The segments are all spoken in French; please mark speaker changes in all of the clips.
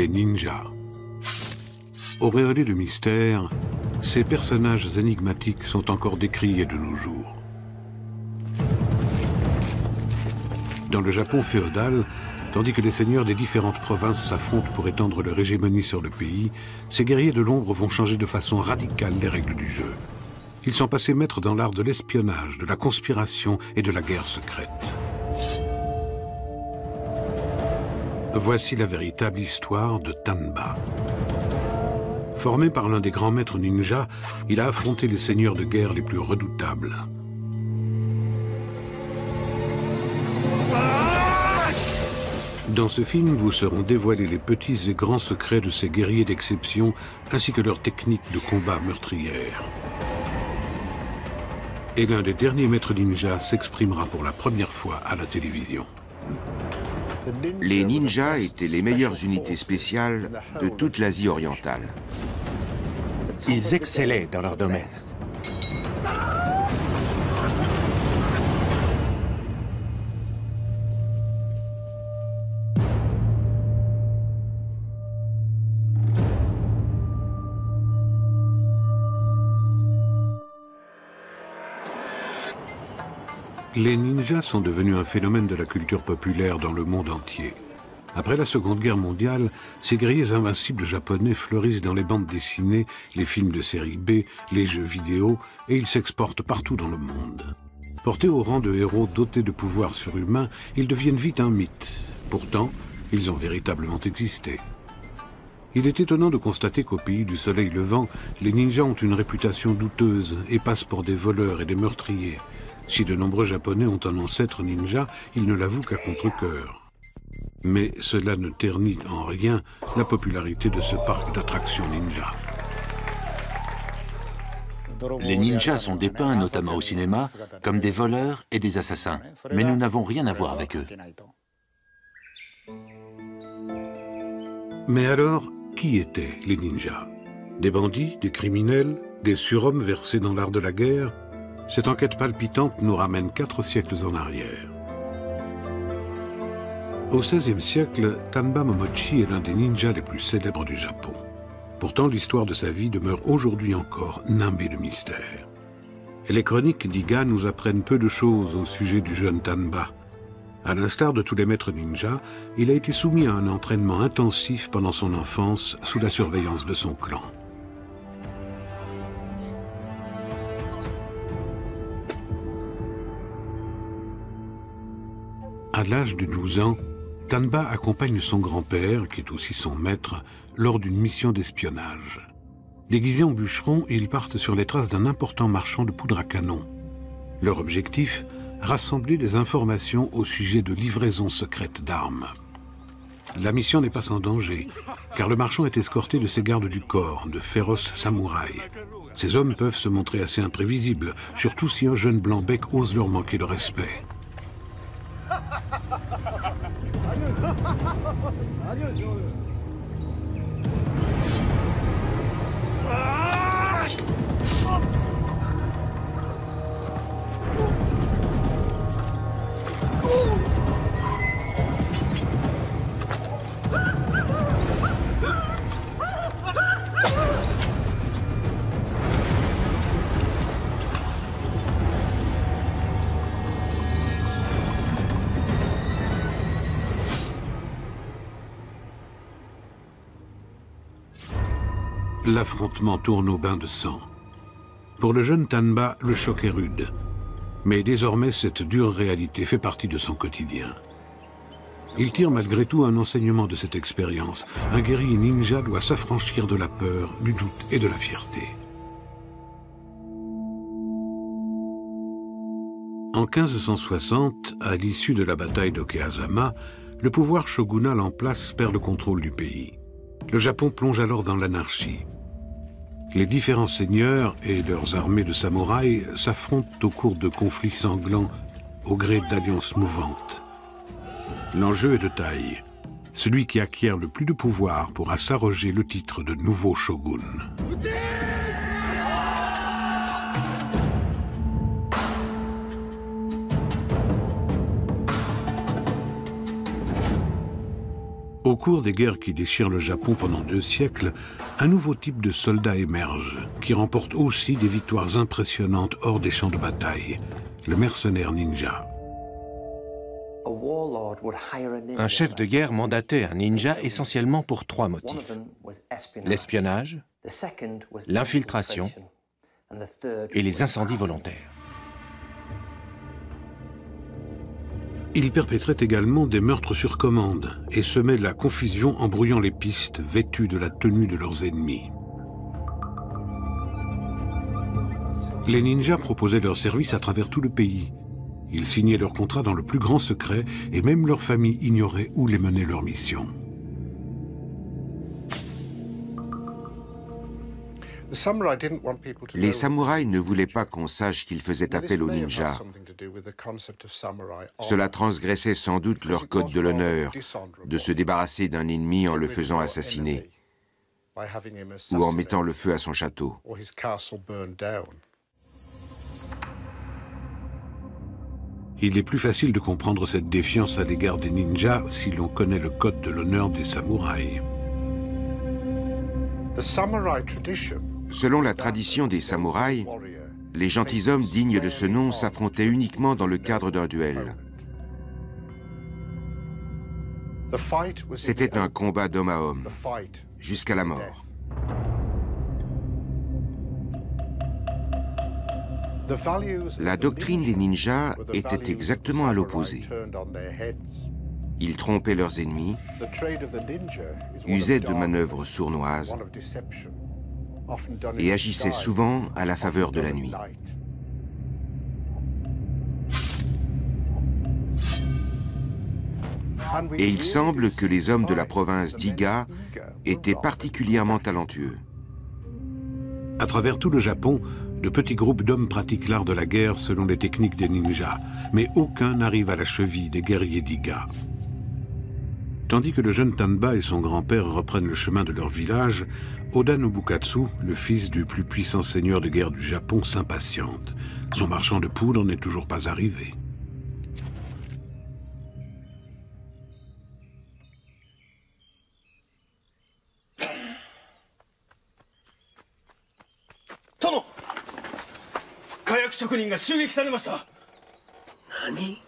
Speaker 1: Les ninjas. Auréolés de mystère, ces personnages énigmatiques sont encore décriés de nos jours. Dans le Japon féodal, tandis que les seigneurs des différentes provinces s'affrontent pour étendre leur hégémonie sur le pays, ces guerriers de l'ombre vont changer de façon radicale les règles du jeu. Ils sont passés maîtres dans l'art de l'espionnage, de la conspiration et de la guerre secrète. Voici la véritable histoire de Tanba. Formé par l'un des grands maîtres ninjas, il a affronté les seigneurs de guerre les plus redoutables. Dans ce film, vous seront dévoilés les petits et grands secrets de ces guerriers d'exception, ainsi que leurs techniques de combat meurtrières. Et l'un des derniers maîtres ninjas s'exprimera pour la première fois à la télévision.
Speaker 2: Les ninjas étaient les meilleures unités spéciales de toute l'Asie orientale.
Speaker 3: Ils excellaient dans leur domaine.
Speaker 1: Les ninjas sont devenus un phénomène de la culture populaire dans le monde entier. Après la Seconde Guerre mondiale, ces guerriers invincibles japonais fleurissent dans les bandes dessinées, les films de série B, les jeux vidéo, et ils s'exportent partout dans le monde. Portés au rang de héros dotés de pouvoirs surhumains, ils deviennent vite un mythe. Pourtant, ils ont véritablement existé. Il est étonnant de constater qu'au pays du soleil levant, les ninjas ont une réputation douteuse et passent pour des voleurs et des meurtriers. Si de nombreux Japonais ont un ancêtre ninja, ils ne l'avouent qu'à contre-cœur. Mais cela ne ternit en rien la popularité de ce parc d'attractions ninja.
Speaker 4: Les ninjas sont dépeints, notamment au cinéma, comme des voleurs et des assassins. Mais nous n'avons rien à voir avec eux.
Speaker 1: Mais alors, qui étaient les ninjas? Des bandits, des criminels, des surhommes versés dans l'art de la guerre? Cette enquête palpitante nous ramène 4 siècles en arrière. Au XVIe siècle, Tanba Momochi est l'un des ninjas les plus célèbres du Japon. Pourtant, l'histoire de sa vie demeure aujourd'hui encore nimbée de mystères. Et les chroniques d'Iga nous apprennent peu de choses au sujet du jeune Tanba. À l'instar de tous les maîtres ninjas, il a été soumis à un entraînement intensif pendant son enfance sous la surveillance de son clan. À l'âge de 12 ans, Tanba accompagne son grand-père, qui est aussi son maître, lors d'une mission d'espionnage. Déguisés en bûcherons, ils partent sur les traces d'un important marchand de poudre à canon. Leur objectif, rassembler des informations au sujet de livraisons secrètes d'armes. La mission n'est pas sans danger, car le marchand est escorté de ses gardes du corps, de féroces samouraïs. Ces hommes peuvent se montrer assez imprévisibles, surtout si un jeune blanc-bec ose leur manquer de respect. L'affrontement tourne au bain de sang. Pour le jeune Tanba, le choc est rude. Mais désormais, cette dure réalité fait partie de son quotidien. Il tire malgré tout un enseignement de cette expérience. Un guerrier ninja doit s'affranchir de la peur, du doute et de la fierté. En 1560, à l'issue de la bataille d'Okehazama, le pouvoir shogunal en place perd le contrôle du pays. Le Japon plonge alors dans l'anarchie. Les différents seigneurs et leurs armées de samouraïs s'affrontent au cours de conflits sanglants au gré d'alliances mouvantes. L'enjeu est de taille. Celui qui acquiert le plus de pouvoir pourra s'arroger le titre de nouveau shogun. Au cours des guerres qui déchirent le Japon pendant 2 siècles, un nouveau type de soldat émerge, qui remporte aussi des victoires impressionnantes hors des champs de bataille, le mercenaire ninja.
Speaker 3: Un chef de guerre mandatait un ninja essentiellement pour 3 motifs: l'espionnage, l'infiltration et les incendies volontaires.
Speaker 1: Il perpétrait également des meurtres sur commande et semait la confusion en brouillant les pistes vêtus de la tenue de leurs ennemis. Les ninjas proposaient leurs services à travers tout le pays. Ils signaient leurs contrats dans le plus grand secret et même leurs familles ignoraient où les menait leur mission.
Speaker 2: Les samouraïs ne voulaient pas qu'on sache qu'ils faisaient appel aux ninjas. Cela transgressait sans doute leur code de l'honneur, de se débarrasser d'un ennemi en le faisant assassiner, ou en mettant le feu à son château.
Speaker 1: Il est plus facile de comprendre cette défiance à l'égard des ninjas si l'on connaît le code de l'honneur des samouraïs.
Speaker 2: Selon la tradition des samouraïs, les gentilshommes dignes de ce nom s'affrontaient uniquement dans le cadre d'un duel. C'était un combat d'homme à homme, jusqu'à la mort. La doctrine des ninjas était exactement à l'opposé. Ils trompaient leurs ennemis, usaient de manœuvres sournoises et agissaient souvent à la faveur de la nuit. Et il semble que les hommes de la province d'Iga étaient particulièrement talentueux.
Speaker 1: À travers tout le Japon, de petits groupes d'hommes pratiquent l'art de la guerre selon les techniques des ninjas, mais aucun n'arrive à la cheville des guerriers d'Iga. Tandis que le jeune Tanba et son grand-père reprennent le chemin de leur village, Oda Nobukatsu, le fils du plus puissant seigneur de guerre du Japon, s'impatiente. Son marchand de poudre n'est toujours pas arrivé.
Speaker 5: Tomo! 火薬職人が襲撃されました。何？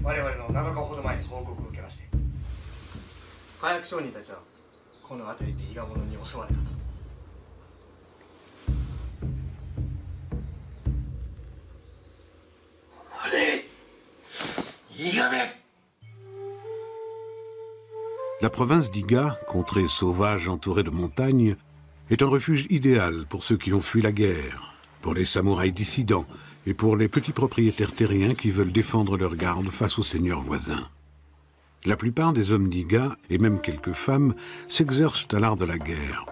Speaker 5: 我々の7日ほど前に報告を受けまして、火薬商人たちはこの辺りで伊賀者に襲われたと。あれ？伊賀め！
Speaker 1: La province d'Iga, contrée sauvage entourée de montagnes, est un refuge idéal pour ceux qui ont fui la guerre, pour les samouraïs dissidents et pour les petits propriétaires terriens qui veulent défendre leur garde face aux seigneurs voisins. La plupart des hommes d'Iga, et même quelques femmes, s'exercent à l'art de la guerre.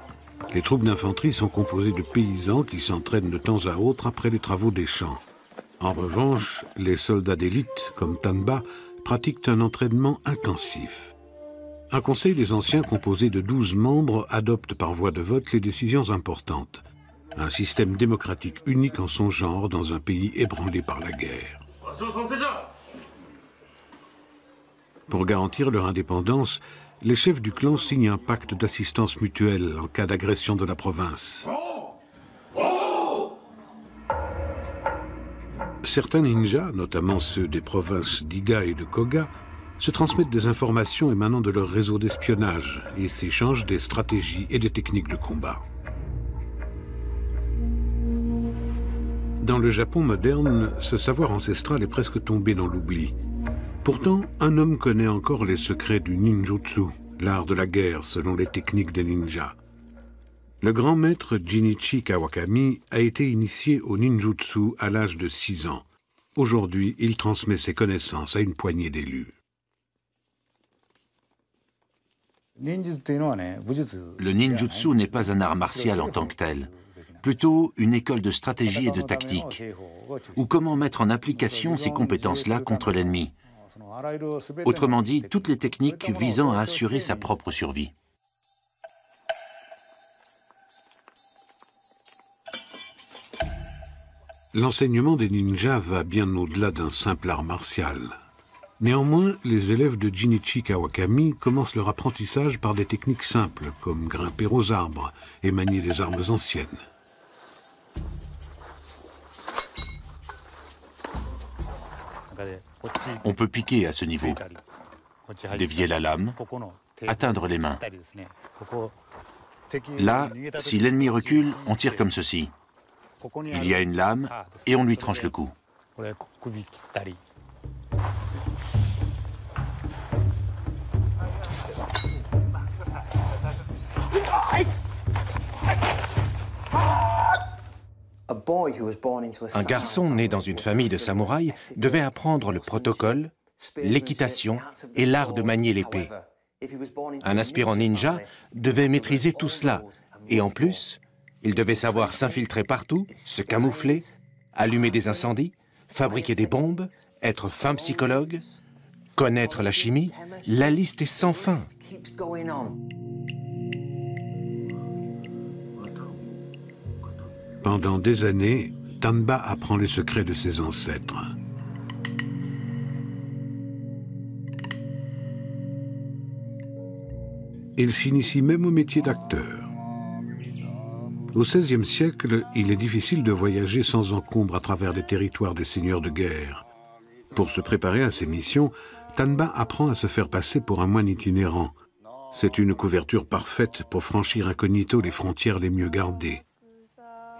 Speaker 1: Les troupes d'infanterie sont composées de paysans qui s'entraînent de temps à autre après les travaux des champs. En revanche, les soldats d'élite, comme Tanba, pratiquent un entraînement intensif. Un conseil des anciens composé de 12 membres adopte par voie de vote les décisions importantes. Un système démocratique unique en son genre dans un pays ébranlé par la guerre. Pour garantir leur indépendance, les chefs du clan signent un pacte d'assistance mutuelle en cas d'agression de la province. Certains ninjas, notamment ceux des provinces d'Iga et de Koga, se transmettent des informations émanant de leur réseau d'espionnage et s'échangent des stratégies et des techniques de combat. Dans le Japon moderne, ce savoir ancestral est presque tombé dans l'oubli. Pourtant, un homme connaît encore les secrets du ninjutsu, l'art de la guerre selon les techniques des ninjas. Le grand maître Jinichi Kawakami a été initié au ninjutsu à l'âge de 6 ans. Aujourd'hui, il transmet ses connaissances à une poignée d'élus.
Speaker 4: Le ninjutsu n'est pas un art martial en tant que tel, plutôt une école de stratégie et de tactique, ou comment mettre en application ces compétences-là contre l'ennemi. Autrement dit, toutes les techniques visant à assurer sa propre survie.
Speaker 1: L'enseignement des ninjas va bien au-delà d'un simple art martial. Néanmoins, les élèves de Jinichi Kawakami commencent leur apprentissage par des techniques simples, comme grimper aux arbres et manier des armes anciennes.
Speaker 4: On peut piquer à ce niveau, dévier la lame, atteindre les mains. Là, si l'ennemi recule, on tire comme ceci. Il y a une lame et on lui tranche le cou.
Speaker 3: Un garçon né dans une famille de samouraïs devait apprendre le protocole, l'équitation et l'art de manier l'épée. Un aspirant ninja devait maîtriser tout cela, et en plus, il devait savoir s'infiltrer partout, se camoufler, allumer des incendies, fabriquer des bombes, être fin psychologue, connaître la chimie. La liste est sans fin.
Speaker 1: Pendant des années, Tanba apprend les secrets de ses ancêtres. Il s'initie même au métier d'acteur. Au XVIe siècle, il est difficile de voyager sans encombre à travers les territoires des seigneurs de guerre. Pour se préparer à ces missions, Tanba apprend à se faire passer pour un moine itinérant. C'est une couverture parfaite pour franchir incognito les frontières les mieux gardées.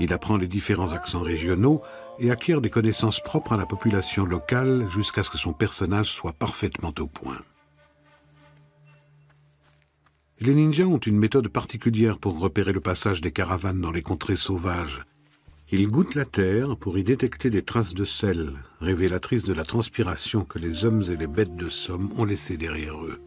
Speaker 1: Il apprend les différents accents régionaux et acquiert des connaissances propres à la population locale jusqu'à ce que son personnage soit parfaitement au point. Les ninjas ont une méthode particulière pour repérer le passage des caravanes dans les contrées sauvages. Ils goûtent la terre pour y détecter des traces de sel, révélatrices de la transpiration que les hommes et les bêtes de somme ont laissée derrière eux.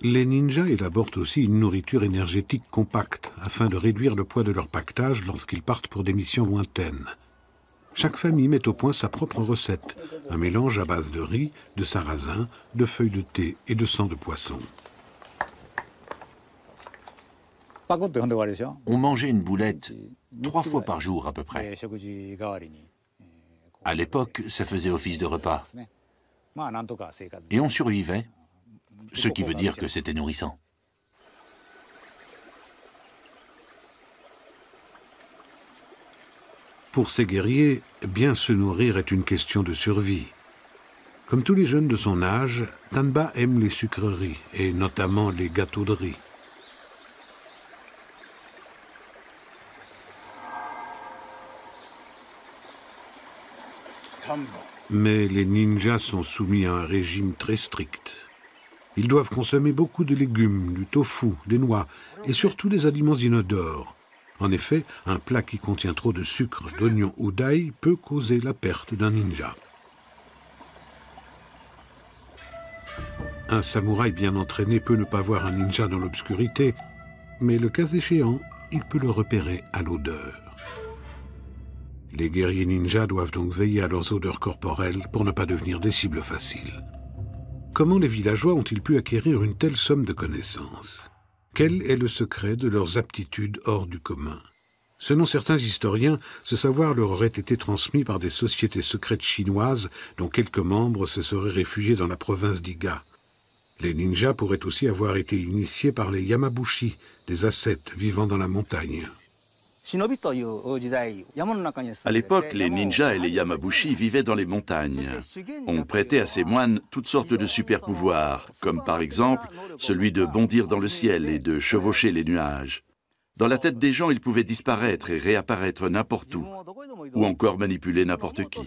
Speaker 1: Les ninjas élaborent aussi une nourriture énergétique compacte afin de réduire le poids de leur pactage lorsqu'ils partent pour des missions lointaines. Chaque famille met au point sa propre recette, un mélange à base de riz, de sarrasin, de feuilles de thé et de sang de poisson.
Speaker 4: On mangeait une boulette 3 fois par jour à peu près. À l'époque, ça faisait office de repas. Et on survivait, ce qui veut dire que c'était nourrissant.
Speaker 1: Pour ces guerriers, bien se nourrir est une question de survie. Comme tous les jeunes de son âge, Tanba aime les sucreries, et notamment les gâteaux de riz. Mais les ninjas sont soumis à un régime très strict. Ils doivent consommer beaucoup de légumes, du tofu, des noix, et surtout des aliments inodores. En effet, un plat qui contient trop de sucre, d'oignon ou d'ail peut causer la perte d'un ninja. Un samouraï bien entraîné peut ne pas voir un ninja dans l'obscurité, mais le cas échéant, il peut le repérer à l'odeur. Les guerriers ninjas doivent donc veiller à leurs odeurs corporelles pour ne pas devenir des cibles faciles. Comment les villageois ont-ils pu acquérir une telle somme de connaissances ? Quel est le secret de leurs aptitudes hors du commun? Selon certains historiens, ce savoir leur aurait été transmis par des sociétés secrètes chinoises dont quelques membres se seraient réfugiés dans la province d'Iga. Les ninjas pourraient aussi avoir été initiés par les Yamabushi, des ascètes vivant dans la montagne.
Speaker 6: À l'époque, les ninjas et les Yamabushi vivaient dans les montagnes. On prêtait à ces moines toutes sortes de super-pouvoirs, comme par exemple celui de bondir dans le ciel et de chevaucher les nuages. Dans la tête des gens, ils pouvaient disparaître et réapparaître n'importe où, ou encore manipuler n'importe qui.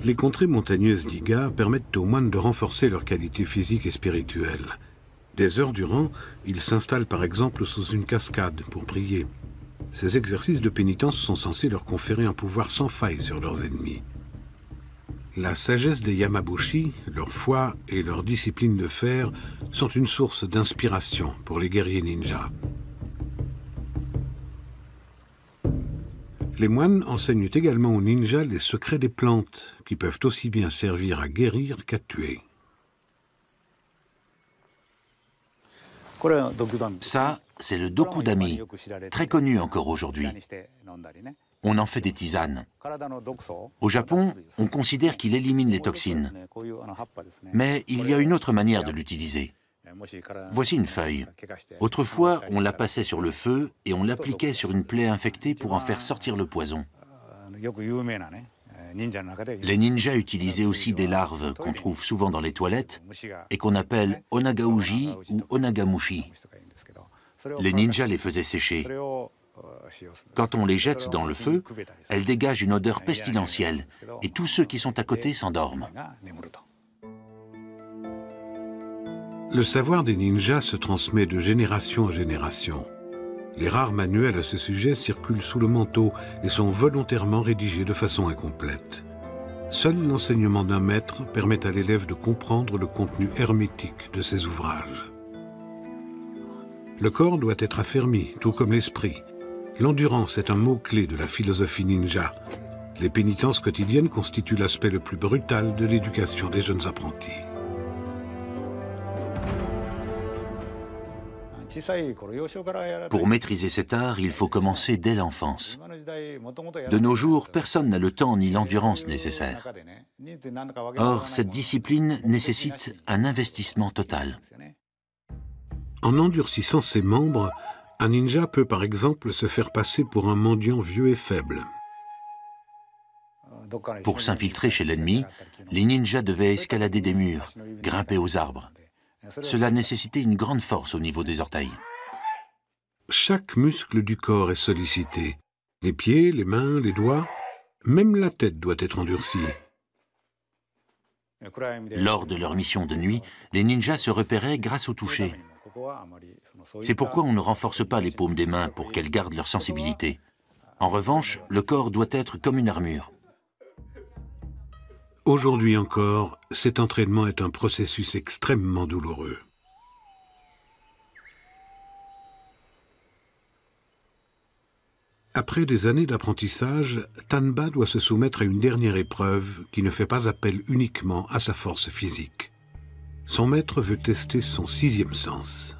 Speaker 1: Les contrées montagneuses d'Iga permettent aux moines de renforcer leurs qualités physiques et spirituelles. Des heures durant, ils s'installent par exemple sous une cascade pour prier. Ces exercices de pénitence sont censés leur conférer un pouvoir sans faille sur leurs ennemis. La sagesse des Yamabushi, leur foi et leur discipline de fer sont une source d'inspiration pour les guerriers ninjas. Les moines enseignent également aux ninjas les secrets des plantes, qui peuvent aussi bien servir à guérir qu'à tuer.
Speaker 4: Ça, c'est le dokudami, très connu encore aujourd'hui. On en fait des tisanes. Au Japon, on considère qu'il élimine les toxines. Mais il y a une autre manière de l'utiliser. Voici une feuille. Autrefois, on la passait sur le feu et on l'appliquait sur une plaie infectée pour en faire sortir le poison. Les ninjas utilisaient aussi des larves qu'on trouve souvent dans les toilettes et qu'on appelle onagauji ou onagamushi. Les ninjas les faisaient sécher. Quand on les jette dans le feu, elles dégagent une odeur pestilentielle et tous ceux qui sont à côté s'endorment.
Speaker 1: Le savoir des ninjas se transmet de génération en génération. Les rares manuels à ce sujet circulent sous le manteau et sont volontairement rédigés de façon incomplète. Seul l'enseignement d'un maître permet à l'élève de comprendre le contenu hermétique de ses ouvrages. Le corps doit être affermi, tout comme l'esprit. L'endurance est un mot-clé de la philosophie ninja. Les pénitences quotidiennes constituent l'aspect le plus brutal de l'éducation des jeunes apprentis.
Speaker 4: Pour maîtriser cet art, il faut commencer dès l'enfance. De nos jours, personne n'a le temps ni l'endurance nécessaires. Or, cette discipline nécessite un investissement total.
Speaker 1: En endurcissant ses membres, un ninja peut par exemple se faire passer pour un mendiant vieux et faible.
Speaker 4: Pour s'infiltrer chez l'ennemi, les ninjas devaient escalader des murs, grimper aux arbres. Cela nécessitait une grande force au niveau des orteils.
Speaker 1: Chaque muscle du corps est sollicité. Les pieds, les mains, les doigts, même la tête doit être endurcie.
Speaker 4: Lors de leur mission de nuit, les ninjas se repéraient grâce au toucher. C'est pourquoi on ne renforce pas les paumes des mains pour qu'elles gardent leur sensibilité. En revanche, le corps doit être comme une armure.
Speaker 1: Aujourd'hui encore, cet entraînement est un processus extrêmement douloureux. Après des années d'apprentissage, Tanba doit se soumettre à une dernière épreuve qui ne fait pas appel uniquement à sa force physique. Son maître veut tester son sixième sens.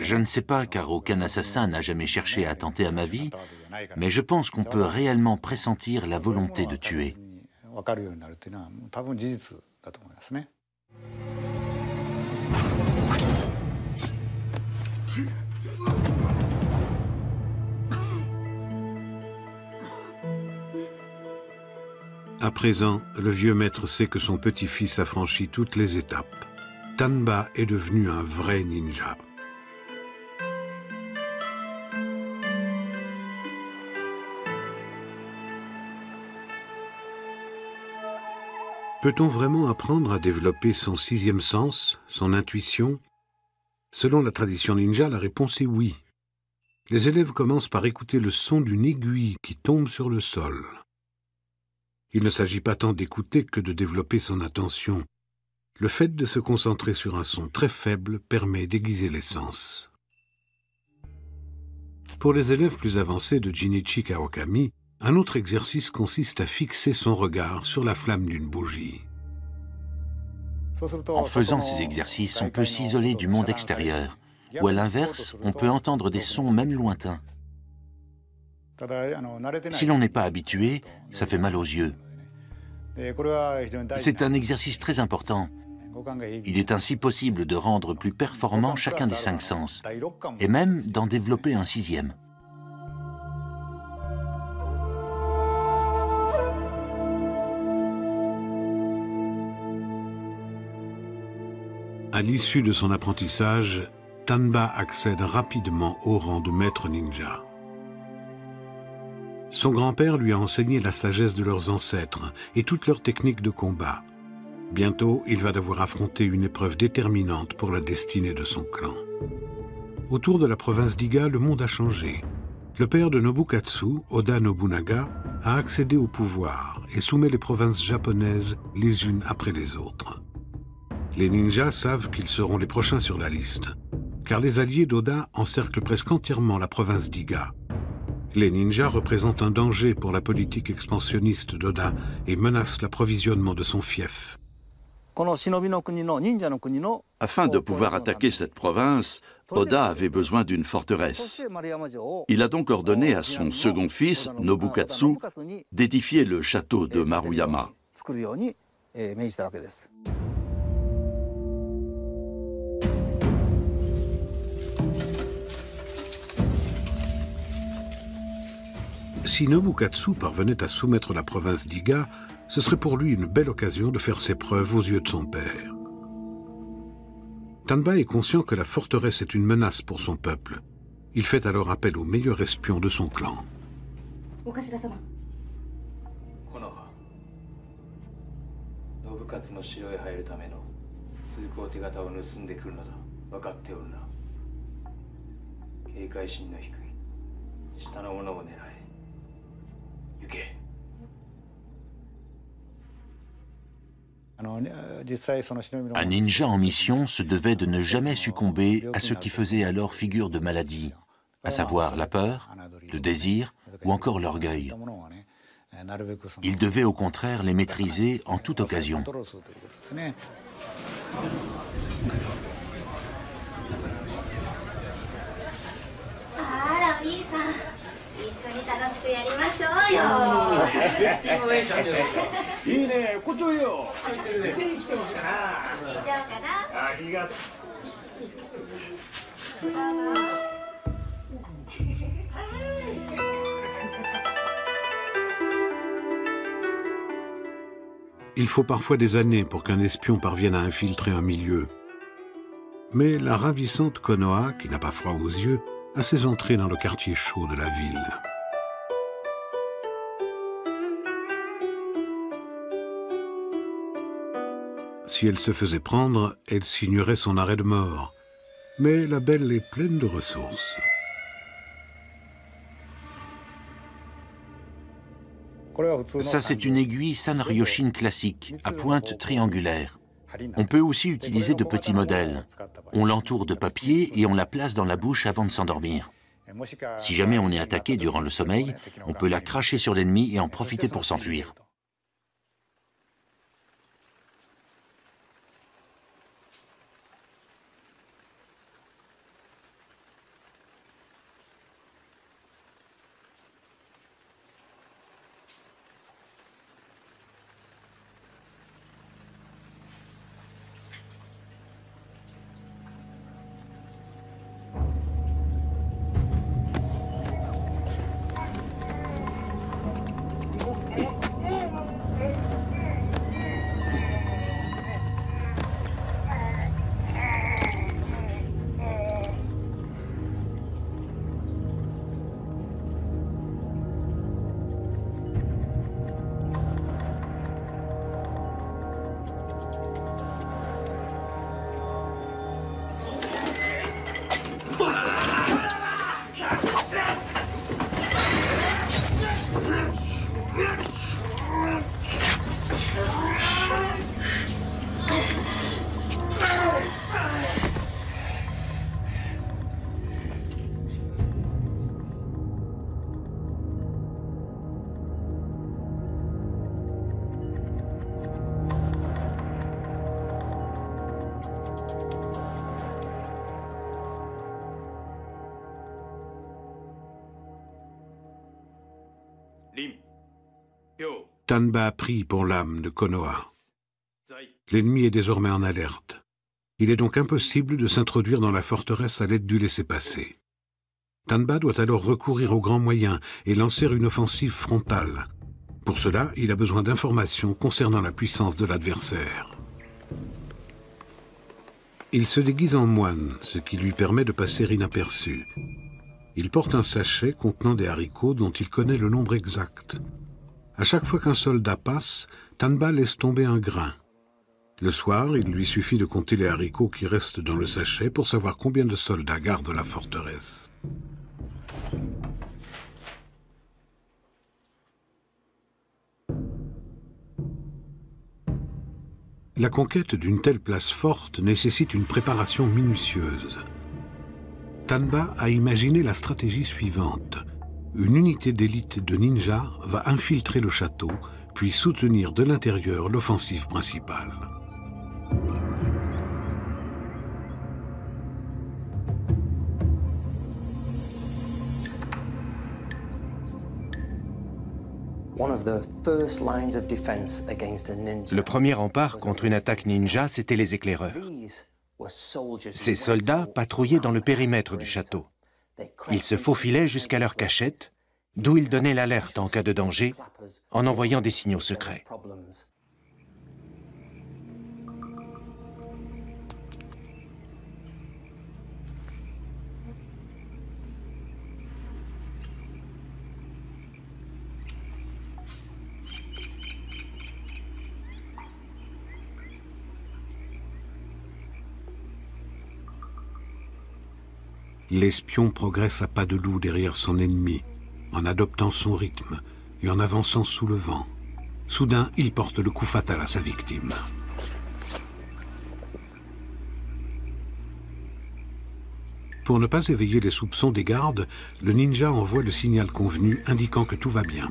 Speaker 4: Je ne sais pas, car aucun assassin n'a jamais cherché à attenter à ma vie, mais je pense qu'on peut réellement pressentir la volonté de tuer.
Speaker 1: À présent, le vieux maître sait que son petit-fils a franchi toutes les étapes. Tanba est devenu un vrai ninja. Peut-on vraiment apprendre à développer son sixième sens, son intuition? Selon la tradition ninja, la réponse est oui. Les élèves commencent par écouter le son d'une aiguille qui tombe sur le sol. Il ne s'agit pas tant d'écouter que de développer son attention. Le fait de se concentrer sur un son très faible permet d'aiguiser les sens. Pour les élèves plus avancés de Jinichi Kawakami, un autre exercice consiste à fixer son regard sur la flamme d'une bougie.
Speaker 4: En faisant ces exercices, on peut s'isoler du monde extérieur, ou à l'inverse, on peut entendre des sons même lointains. Si l'on n'est pas habitué, ça fait mal aux yeux. C'est un exercice très important. Il est ainsi possible de rendre plus performant chacun des 5 sens, et même d'en développer un 6e.
Speaker 1: À l'issue de son apprentissage, Tanba accède rapidement au rang de maître ninja. Son grand-père lui a enseigné la sagesse de leurs ancêtres et toutes leurs techniques de combat. Bientôt, il va devoir affronter une épreuve déterminante pour la destinée de son clan. Autour de la province d'Iga, le monde a changé. Le père de Nobukatsu, Oda Nobunaga, a accédé au pouvoir et soumet les provinces japonaises les unes après les autres. Les ninjas savent qu'ils seront les prochains sur la liste, car les alliés d'Oda encerclent presque entièrement la province d'Iga. Les ninjas représentent un danger pour la politique expansionniste d'Oda et menacent l'approvisionnement de son fief.
Speaker 6: Afin de pouvoir attaquer cette province, Oda avait besoin d'une forteresse. Il a donc ordonné à son second fils, Nobukatsu, d'édifier le château de Maruyama.
Speaker 1: Si Nobukatsu parvenait à soumettre la province d'Iga, ce serait pour lui une belle occasion de faire ses preuves aux yeux de son père. Tanba est conscient que la forteresse est une menace pour son peuple. Il fait alors appel au meilleur espion de son clan.
Speaker 4: Un ninja en mission se devait de ne jamais succomber à ce qui faisait alors figure de maladie, à savoir la peur, le désir ou encore l'orgueil. Il devait au contraire les maîtriser en toute occasion.
Speaker 1: Il faut parfois des années pour qu'un espion parvienne à infiltrer un milieu. Mais la ravissante Konoha, qui n'a pas froid aux yeux, a ses entrées dans le quartier chaud de la ville. Si elle se faisait prendre, elle signerait son arrêt de mort. Mais la belle est pleine de ressources.
Speaker 4: Ça, c'est une aiguille Sanryoshin classique, à pointe triangulaire. On peut aussi utiliser de petits modèles. On l'entoure de papier et on la place dans la bouche avant de s'endormir. Si jamais on est attaqué durant le sommeil, on peut la cracher sur l'ennemi et en profiter pour s'enfuir.
Speaker 1: Tanba prie pour l'âme de Konoha. L'ennemi est désormais en alerte. Il est donc impossible de s'introduire dans la forteresse à l'aide du laissez-passer. Tanba doit alors recourir aux grands moyens et lancer une offensive frontale. Pour cela, il a besoin d'informations concernant la puissance de l'adversaire. Il se déguise en moine, ce qui lui permet de passer inaperçu. Il porte un sachet contenant des haricots dont il connaît le nombre exact. À chaque fois qu'un soldat passe, Tanba laisse tomber un grain. Le soir, il lui suffit de compter les haricots qui restent dans le sachet pour savoir combien de soldats gardent la forteresse. La conquête d'une telle place forte nécessite une préparation minutieuse. Tanba a imaginé la stratégie suivante. Une unité d'élite de ninjas va infiltrer le château, puis soutenir de l'intérieur l'offensive principale.
Speaker 3: Le premier rempart contre une attaque ninja, c'était les éclaireurs. Ces soldats patrouillaient dans le périmètre du château. Ils se faufilaient jusqu'à leur cachette, d'où ils donnaient l'alerte en cas de danger, en envoyant des signaux secrets.
Speaker 1: L'espion progresse à pas de loup derrière son ennemi, en adoptant son rythme et en avançant sous le vent. Soudain, il porte le coup fatal à sa victime. Pour ne pas éveiller les soupçons des gardes, le ninja envoie le signal convenu indiquant que tout va bien.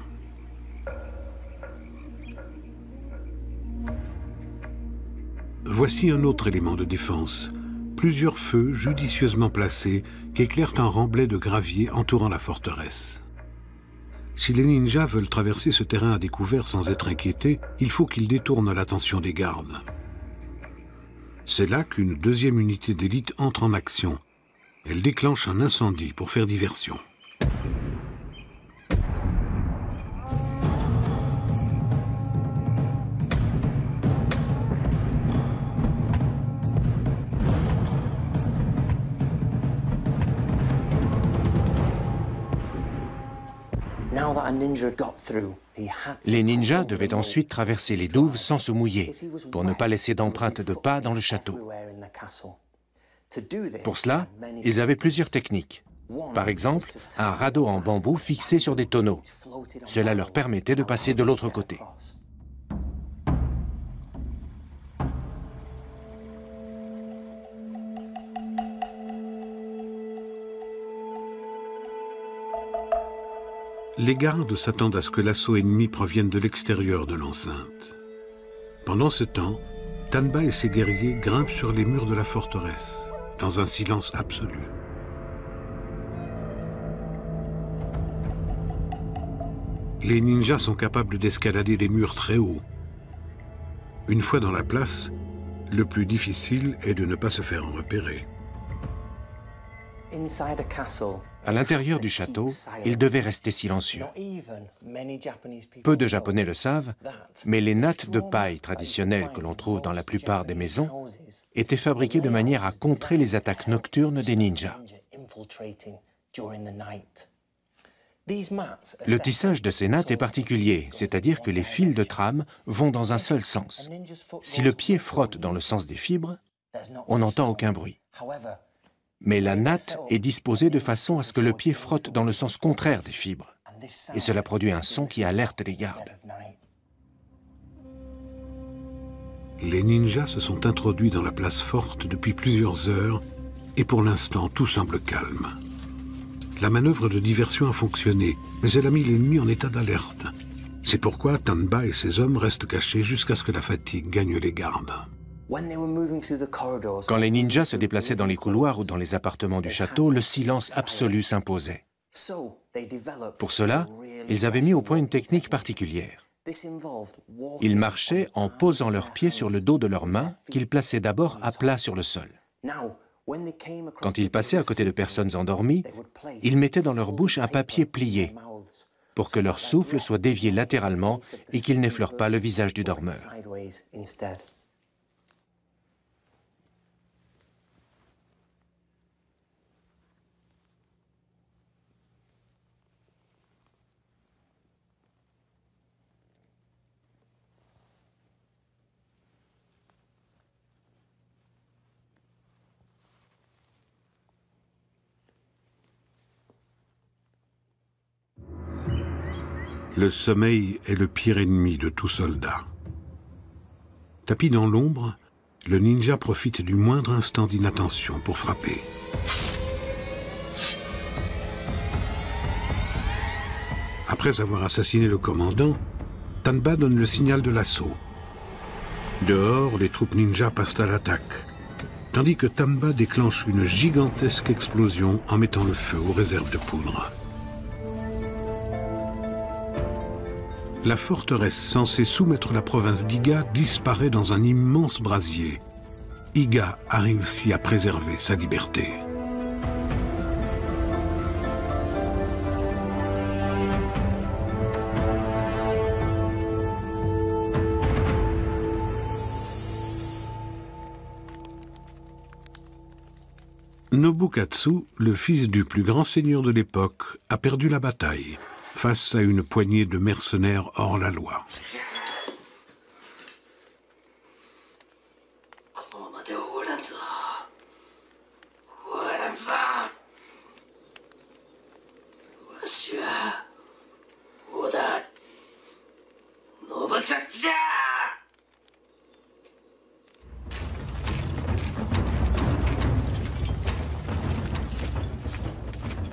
Speaker 1: Voici un autre élément de défense. Plusieurs feux judicieusement placés qui éclairent un remblai de gravier entourant la forteresse. Si les ninjas veulent traverser ce terrain à découvert sans être inquiétés, il faut qu'ils détournent l'attention des gardes. C'est là qu'une deuxième unité d'élite entre en action. Elle déclenche un incendie pour faire diversion.
Speaker 3: Les ninjas devaient ensuite traverser les douves sans se mouiller, pour ne pas laisser d'empreintes de pas dans le château. Pour cela, ils avaient plusieurs techniques. Par exemple, un radeau en bambou fixé sur des tonneaux. Cela leur permettait de passer de l'autre côté.
Speaker 1: Les gardes s'attendent à ce que l'assaut ennemi provienne de l'extérieur de l'enceinte. Pendant ce temps, Tanba et ses guerriers grimpent sur les murs de la forteresse, dans un silence absolu. Les ninjas sont capables d'escalader des murs très hauts. Une fois dans la place, le plus difficile est de ne pas se faire repérer.
Speaker 3: À l'intérieur du château, ils devaient rester silencieux. Peu de Japonais le savent, mais les nattes de paille traditionnelles que l'on trouve dans la plupart des maisons étaient fabriquées de manière à contrer les attaques nocturnes des ninjas. Le tissage de ces nattes est particulier, c'est-à-dire que les fils de trame vont dans un seul sens. Si le pied frotte dans le sens des fibres, on n'entend aucun bruit. Mais la natte est disposée de façon à ce que le pied frotte dans le sens contraire des fibres. Et cela produit un son qui alerte les gardes.
Speaker 1: Les ninjas se sont introduits dans la place forte depuis plusieurs heures et pour l'instant, tout semble calme. La manœuvre de diversion a fonctionné, mais elle a mis l'ennemi en état d'alerte. C'est pourquoi Tanba et ses hommes restent cachés jusqu'à ce que la fatigue gagne les gardes.
Speaker 3: Quand les ninjas se déplaçaient dans les couloirs ou dans les appartements du château, le silence absolu s'imposait. Pour cela, ils avaient mis au point une technique particulière. Ils marchaient en posant leurs pieds sur le dos de leurs mains, qu'ils plaçaient d'abord à plat sur le sol. Quand ils passaient à côté de personnes endormies, ils mettaient dans leur bouche un papier plié, pour que leur souffle soit dévié latéralement et qu'ils n'effleurent pas le visage du dormeur.
Speaker 1: Le sommeil est le pire ennemi de tout soldat. Tapi dans l'ombre, le ninja profite du moindre instant d'inattention pour frapper. Après avoir assassiné le commandant, Tanba donne le signal de l'assaut. Dehors, les troupes ninja passent à l'attaque, tandis que Tanba déclenche une gigantesque explosion en mettant le feu aux réserves de poudre. La forteresse censée soumettre la province d'Iga disparaît dans un immense brasier. Iga a réussi à préserver sa liberté. Nobukatsu, le fils du plus grand seigneur de l'époque, a perdu la bataille face à une poignée de mercenaires hors la loi.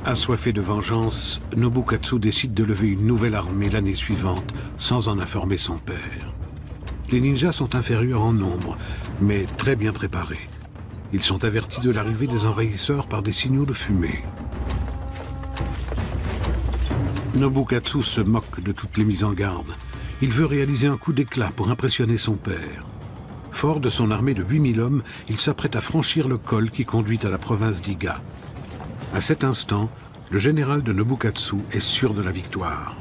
Speaker 1: Assoiffé de vengeance, Nobukatsu décide de lever une nouvelle armée l'année suivante, sans en informer son père. Les ninjas sont inférieurs en nombre, mais très bien préparés. Ils sont avertis de l'arrivée des envahisseurs par des signaux de fumée. Nobukatsu se moque de toutes les mises en garde. Il veut réaliser un coup d'éclat pour impressionner son père. Fort de son armée de 8000 hommes, il s'apprête à franchir le col qui conduit à la province d'Iga. À cet instant, le général de Nobukatsu est sûr de la victoire.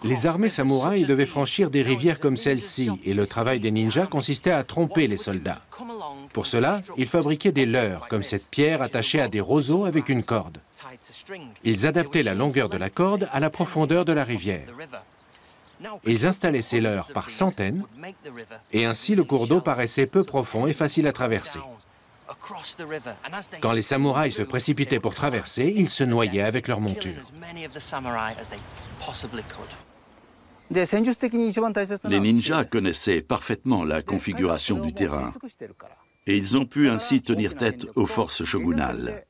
Speaker 3: Les armées samouraïs devaient franchir des rivières comme celle-ci, et le travail des ninjas consistait à tromper les soldats. Pour cela, ils fabriquaient des leurres, comme cette pierre attachée à des roseaux avec une corde. Ils adaptaient la longueur de la corde à la profondeur de la rivière. Ils installaient ces leurres par centaines, et ainsi le cours d'eau paraissait peu profond et facile à traverser. Quand les samouraïs se précipitaient pour traverser, ils se noyaient avec leur monture.
Speaker 6: Les ninjas connaissaient parfaitement la configuration du terrain, et ils ont pu ainsi tenir tête aux forces shogunales.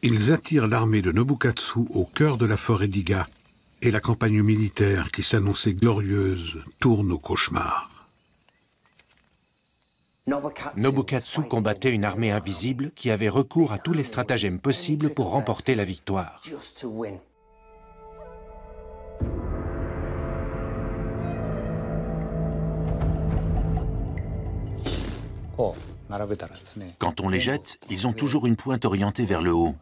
Speaker 1: Ils attirent l'armée de Nobukatsu au cœur de la forêt d'Iga, et la campagne militaire qui s'annonçait glorieuse tourne au cauchemar.
Speaker 3: Nobukatsu combattait une armée invisible qui avait recours à tous les stratagèmes possibles pour remporter la victoire.
Speaker 4: Quand on les jette, ils ont toujours une pointe orientée vers le haut.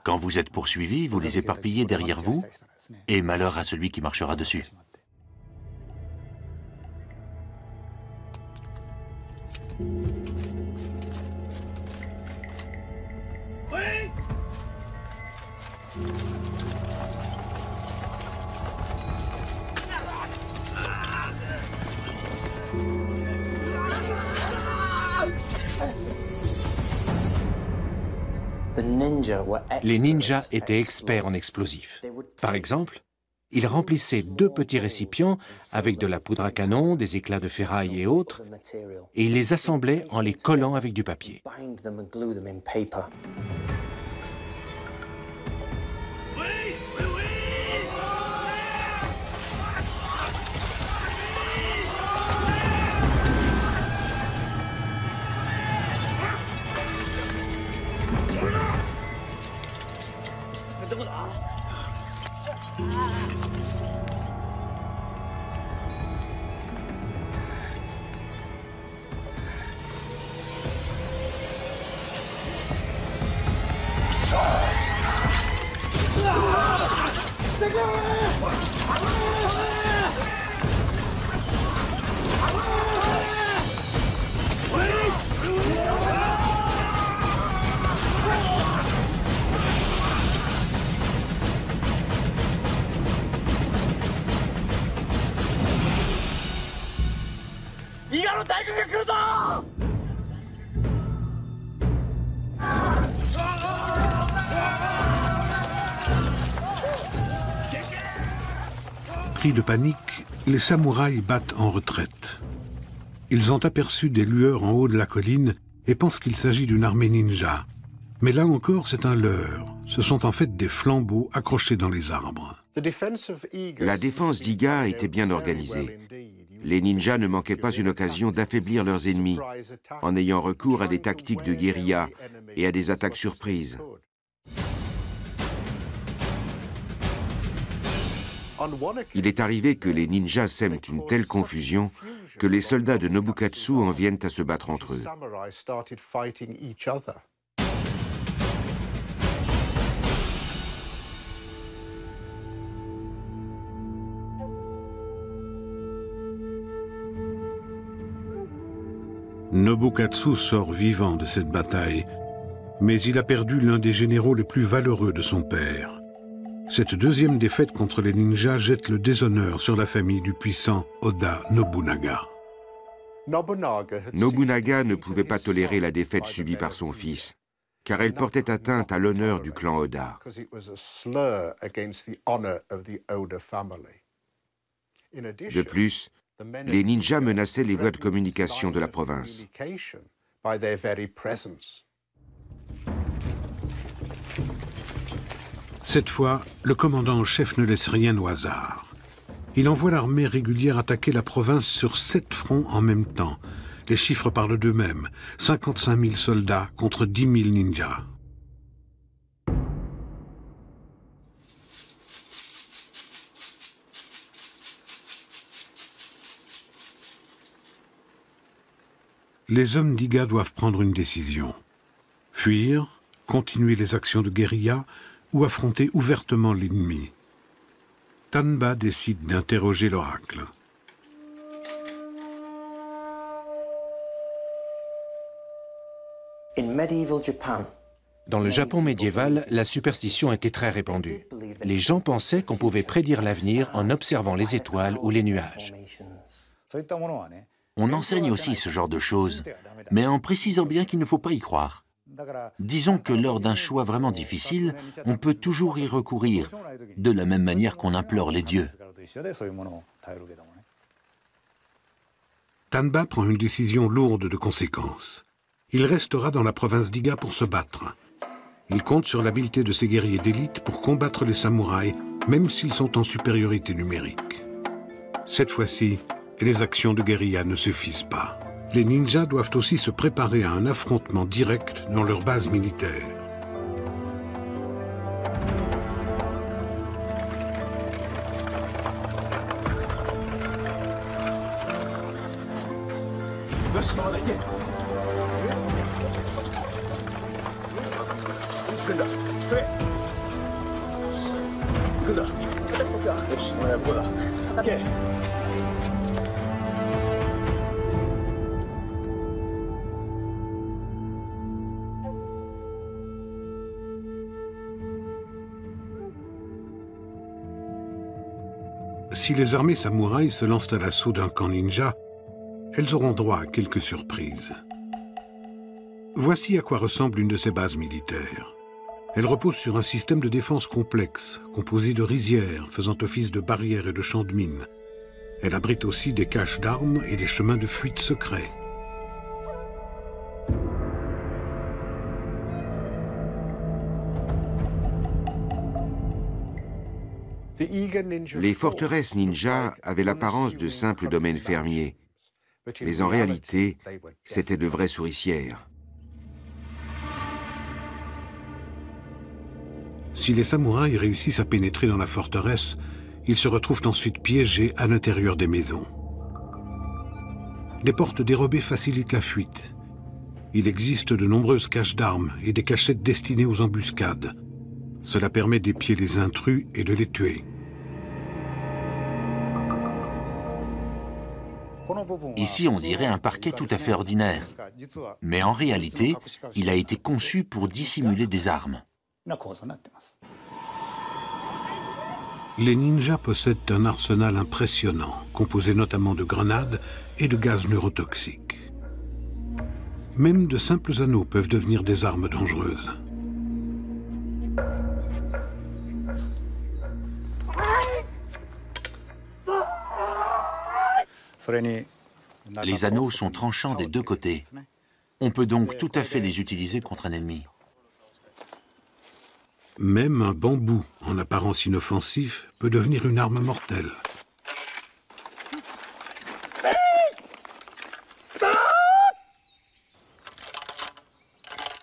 Speaker 4: Quand vous êtes poursuivi, vous les éparpillez derrière vous, et malheur à celui qui marchera dessus.
Speaker 3: Les ninjas étaient experts en explosifs. Par exemple, ils remplissaient 2 petits récipients avec de la poudre à canon, des éclats de ferraille et autres, et ils les assemblaient en les collant avec du papier.
Speaker 1: Pris de panique, les samouraïs battent en retraite. Ils ont aperçu des lueurs en haut de la colline et pensent qu'il s'agit d'une armée ninja. Mais là encore, c'est un leurre. Ce sont en fait des flambeaux accrochés dans les arbres.
Speaker 2: La défense d'Iga était bien organisée. Les ninjas ne manquaient pas une occasion d'affaiblir leurs ennemis en ayant recours à des tactiques de guérilla et à des attaques surprises. Il est arrivé que les ninjas sèment une telle confusion que les soldats de Nobukatsu en viennent à se battre entre eux.
Speaker 1: Nobukatsu sort vivant de cette bataille, mais il a perdu l'un des généraux les plus valeureux de son père. Cette deuxième défaite contre les ninjas jette le déshonneur sur la famille du puissant Oda Nobunaga.
Speaker 2: Nobunaga ne pouvait pas tolérer la défaite subie par son fils, car elle portait atteinte à l'honneur du clan Oda. De plus, les ninjas menaçaient les voies de communication de la province.
Speaker 1: Cette fois, le commandant en chef ne laisse rien au hasard. Il envoie l'armée régulière attaquer la province sur 7 fronts en même temps. Les chiffres parlent d'eux-mêmes. 55 000 soldats contre 10 000 ninjas. Les hommes d'Iga doivent prendre une décision. Fuir, continuer les actions de guérilla ou affronter ouvertement l'ennemi. Tanba décide d'interroger l'oracle.
Speaker 3: Dans le Japon médiéval, la superstition était très répandue. Les gens pensaient qu'on pouvait prédire l'avenir en observant les étoiles ou les nuages.
Speaker 4: On enseigne aussi ce genre de choses, mais en précisant bien qu'il ne faut pas y croire. Disons que lors d'un choix vraiment difficile, on peut toujours y recourir, de la même manière qu'on implore les dieux.
Speaker 1: Tanba prend une décision lourde de conséquences. Il restera dans la province d'Iga pour se battre. Il compte sur l'habileté de ses guerriers d'élite pour combattre les samouraïs, même s'ils sont en supériorité numérique. Cette fois-ci, les actions de guérilla ne suffisent pas. Les ninjas doivent aussi se préparer à un affrontement direct dans leur base militaire. Si les armées samouraïs se lancent à l'assaut d'un camp ninja, elles auront droit à quelques surprises. Voici à quoi ressemble une de ces bases militaires. Elle repose sur un système de défense complexe, composé de rizières faisant office de barrières et de champs de mines. Elle abrite aussi des caches d'armes et des chemins de fuite secrets.
Speaker 2: Les forteresses ninja avaient l'apparence de simples domaines fermiers, mais en réalité, c'étaient de vraies souricières.
Speaker 1: Si les samouraïs réussissent à pénétrer dans la forteresse, ils se retrouvent ensuite piégés à l'intérieur des maisons. Des portes dérobées facilitent la fuite. Il existe de nombreuses caches d'armes et des cachettes destinées aux embuscades. Cela permet d'épier les intrus et de les tuer.
Speaker 4: Ici, on dirait un parquet tout à fait ordinaire. Mais en réalité, il a été conçu pour dissimuler des armes.
Speaker 1: Les ninjas possèdent un arsenal impressionnant, composé notamment de grenades et de gaz neurotoxiques. Même de simples anneaux peuvent devenir des armes dangereuses.
Speaker 4: Les anneaux sont tranchants des deux côtés. On peut donc tout à fait les utiliser contre un ennemi.
Speaker 1: Même un bambou, en apparence inoffensif, peut devenir une arme mortelle.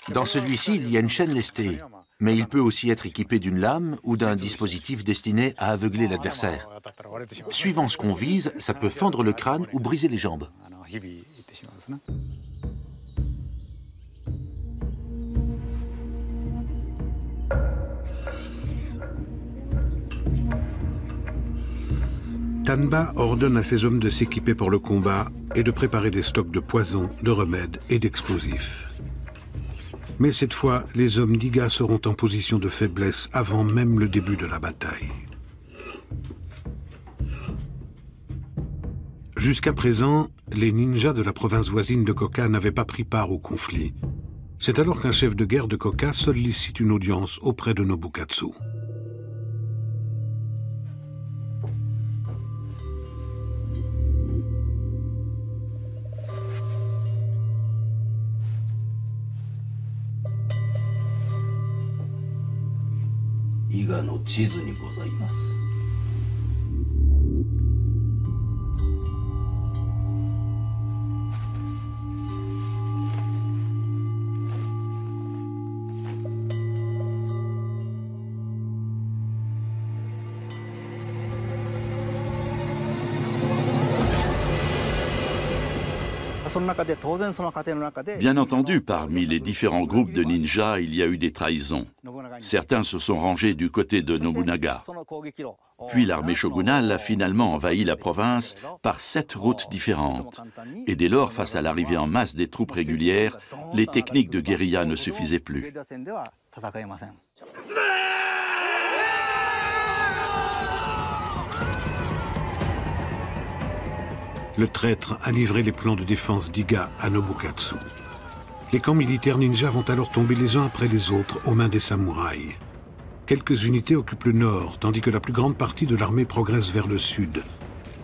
Speaker 4: Dans celui-ci, il y a une chaîne lestée, mais il peut aussi être équipé d'une lame ou d'un dispositif destiné à aveugler l'adversaire. Suivant ce qu'on vise, ça peut fendre le crâne ou briser les jambes.
Speaker 1: Tanba ordonne à ses hommes de s'équiper pour le combat et de préparer des stocks de poisons, de remèdes et d'explosifs. Mais cette fois, les hommes d'Iga seront en position de faiblesse avant même le début de la bataille. Jusqu'à présent, les ninjas de la province voisine de Koka n'avaient pas pris part au conflit. C'est alors qu'un chef de guerre de Koka sollicite une audience auprès de Nobukatsu.
Speaker 6: Bien entendu, parmi les différents groupes de ninjas, il y a eu des trahisons. Certains se sont rangés du côté de Nobunaga. Puis l'armée shogunale a finalement envahi la province par 7 routes différentes. Et dès lors, face à l'arrivée en masse des troupes régulières, les techniques de guérilla ne suffisaient plus.
Speaker 1: Le traître a livré les plans de défense d'Iga à Nobukatsu. Les camps militaires ninjas vont alors tomber les uns après les autres aux mains des samouraïs. Quelques unités occupent le nord, tandis que la plus grande partie de l'armée progresse vers le sud.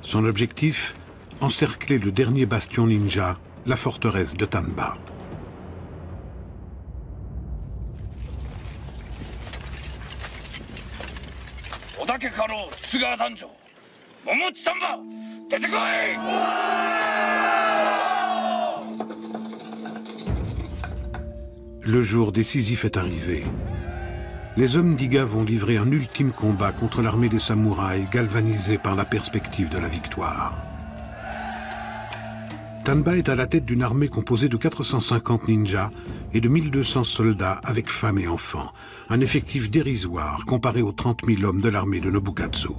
Speaker 1: Son objectif, encercler le dernier bastion ninja, la forteresse de Tanba. Le jour décisif est arrivé. Les hommes d'Iga vont livrer un ultime combat contre l'armée des samouraïs, galvanisée par la perspective de la victoire. Tanba est à la tête d'une armée composée de 450 ninjas et de 1200 soldats avec femmes et enfants, un effectif dérisoire comparé aux 30 000 hommes de l'armée de Nobukatsu.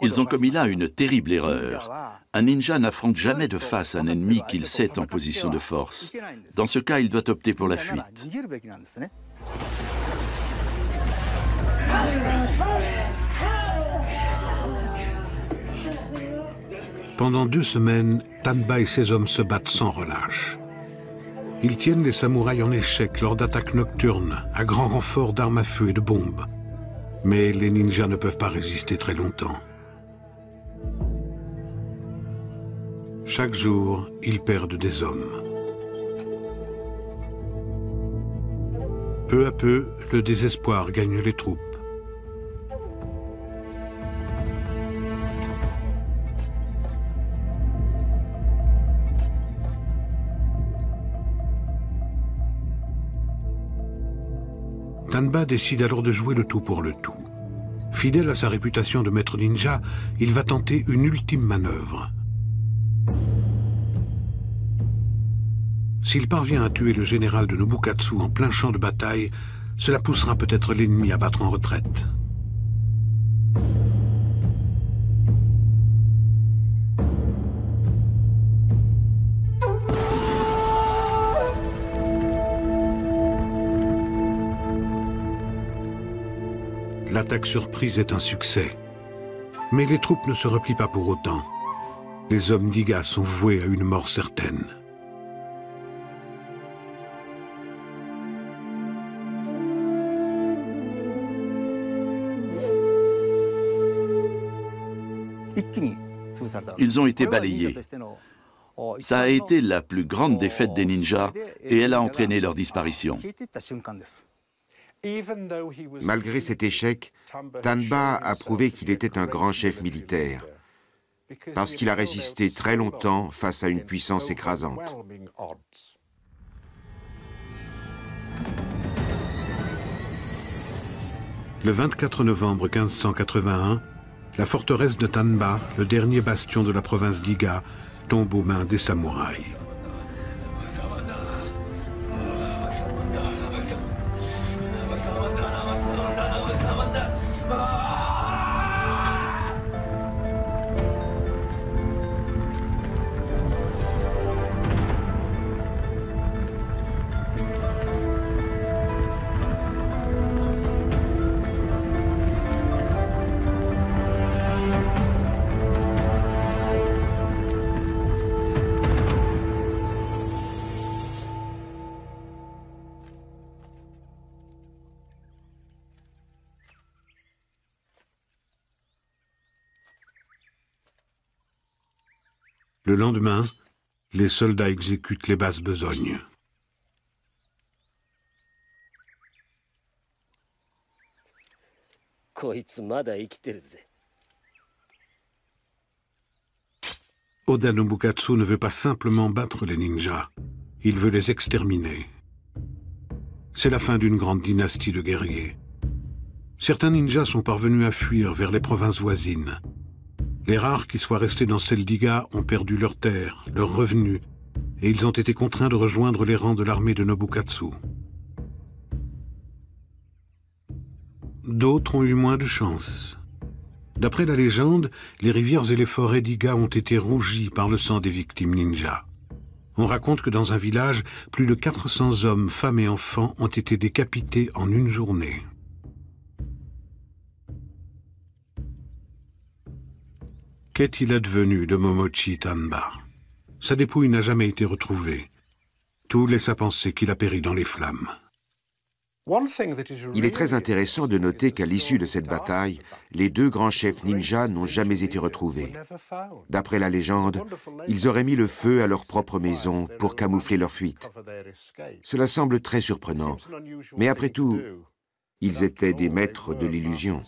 Speaker 6: Ils ont commis là une terrible erreur. Un ninja n'affronte jamais de face un ennemi qu'il sait en position de force. Dans ce cas, il doit opter pour la fuite.
Speaker 1: Pendant 2 semaines, Tanba et ses hommes se battent sans relâche. Ils tiennent les samouraïs en échec lors d'attaques nocturnes, à grand renfort d'armes à feu et de bombes. Mais les ninjas ne peuvent pas résister très longtemps. Chaque jour, ils perdent des hommes. Peu à peu, le désespoir gagne les troupes. Tanba décide alors de jouer le tout pour le tout. Fidèle à sa réputation de maître ninja, il va tenter une ultime manœuvre. S'il parvient à tuer le général de Nobukatsu en plein champ de bataille, cela poussera peut-être l'ennemi à battre en retraite. l'attaque surprise est un succès. Mais les troupes ne se replient pas pour autant. Les hommes d'Iga sont voués à une mort certaine.
Speaker 6: Ils ont été balayés. Ça a été la plus grande défaite des ninjas et elle a entraîné leur disparition.
Speaker 2: Malgré cet échec, Tanba a prouvé qu'il était un grand chef militaire, parce qu'il a résisté très longtemps face à une puissance écrasante.
Speaker 1: Le 24 novembre 1581, la forteresse de Tanba, le dernier bastion de la province d'Iga, tombe aux mains des samouraïs. Le lendemain, les soldats exécutent les basses besognes. Oda Nobukatsu ne veut pas simplement battre les ninjas, il veut les exterminer. C'est la fin d'une grande dynastie de guerriers. Certains ninjas sont parvenus à fuir vers les provinces voisines. Les rares qui soient restés dans celle d'Iga ont perdu leurs terres, leurs revenus, et ils ont été contraints de rejoindre les rangs de l'armée de Nobukatsu. D'autres ont eu moins de chance. D'après la légende, les rivières et les forêts d'Iga ont été rougies par le sang des victimes ninjas. On raconte que dans un village, plus de 400 hommes, femmes et enfants ont été décapités en une journée. Qu'est-il advenu de Momochi Tanba? Sa dépouille n'a jamais été retrouvée. Tout laisse à penser qu'il a péri dans les flammes.
Speaker 2: Il est très intéressant de noter qu'à l'issue de cette bataille, les deux grands chefs ninjas n'ont jamais été retrouvés. D'après la légende, ils auraient mis le feu à leur propre maison pour camoufler leur fuite. Cela semble très surprenant, mais après tout, ils étaient des maîtres de l'illusion.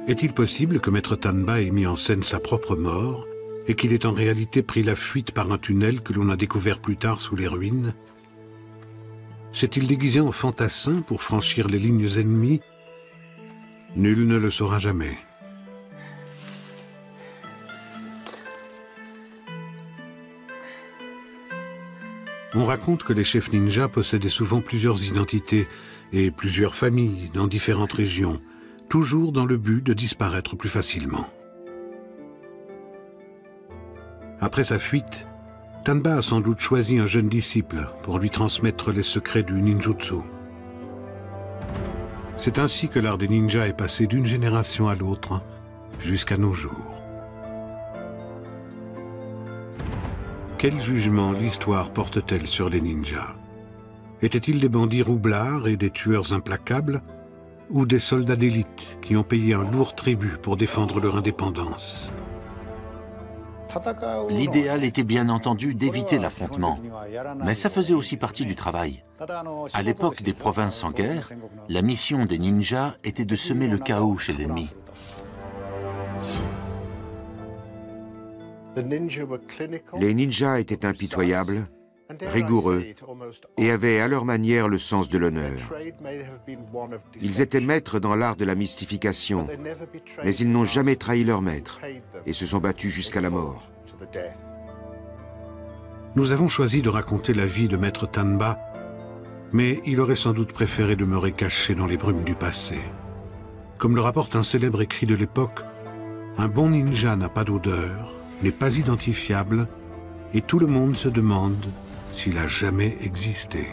Speaker 1: Est-il possible que Maître Tanba ait mis en scène sa propre mort et qu'il ait en réalité pris la fuite par un tunnel que l'on a découvert plus tard sous les ruines? S'est-il déguisé en fantassin pour franchir les lignes ennemies? Nul ne le saura jamais. On raconte que les chefs ninjas possédaient souvent plusieurs identités et plusieurs familles dans différentes régions, toujours dans le but de disparaître plus facilement. Après sa fuite, Tanba a sans doute choisi un jeune disciple pour lui transmettre les secrets du ninjutsu. C'est ainsi que l'art des ninjas est passé d'une génération à l'autre jusqu'à nos jours. Quel jugement l'histoire porte-t-elle sur les ninjas? Étaient-ils des bandits roublards et des tueurs implacables, ou des soldats d'élite qui ont payé un lourd tribut pour défendre leur indépendance?
Speaker 4: L'idéal était bien entendu d'éviter l'affrontement, mais ça faisait aussi partie du travail. À l'époque des provinces en guerre, la mission des ninjas était de semer le chaos chez l'ennemi.
Speaker 2: Les ninjas étaient impitoyables, rigoureux et avaient à leur manière le sens de l'honneur. Ils étaient maîtres dans l'art de la mystification, mais ils n'ont jamais trahi leur maître et se sont battus jusqu'à la mort.
Speaker 1: Nous avons choisi de raconter la vie de Maître Tanba, mais il aurait sans doute préféré demeurer caché dans les brumes du passé. Comme le rapporte un célèbre écrit de l'époque, un bon ninja n'a pas d'odeur, n'est pas identifiable et tout le monde se demande s'il a jamais existé.